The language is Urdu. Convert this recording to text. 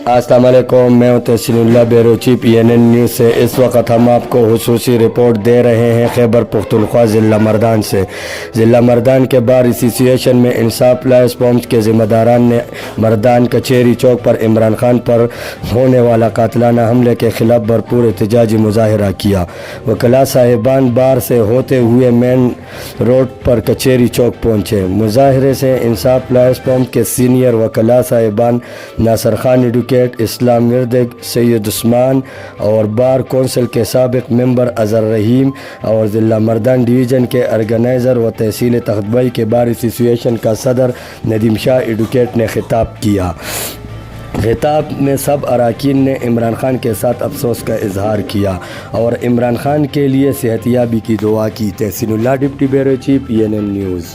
السلام علیکم، میں ہوں تحسین اللہ بیروچی PNN نیوز سے۔ اس وقت ہم آپ کو خصوصی رپورٹ دے رہے ہیں خیبر پختونخوا ضلع مردان سے۔ ضلع مردان کے بار ایسوسی ایشن میں انصاف لائس پمپس کے ذمہ داران نے مردان کچہری چوک پر عمران خان پر ہونے والا قاتلانہ حملے کے خلاف بھرپور احتجاجی مظاہرہ کیا۔ وکلاء صاحبان بار سے ہوتے ہوئے مین روڈ پر کچہری چوک پہنچے۔ مظاہرے سے انصاف لائس پمپ کے سینئر وکلاء صاحبان ناصر خان ایڈوکیٹ، اسلام مردگ، سید عثمان اور بار کونسل کے سابق ممبر اظہر رحیم اور ضلع مردان ڈویژن کے آرگنائزر و تحصیل تختبئی کے بار ایسوسی ایشن کا صدر ندیم شاہ ایڈوکیٹ نے خطاب کیا۔ خطاب میں سب اراکین نے عمران خان کے ساتھ افسوس کا اظہار کیا اور عمران خان کے لیے صحت یابی کی دعا کی۔ Tahseen Ullah deputy bureau chief PNN news.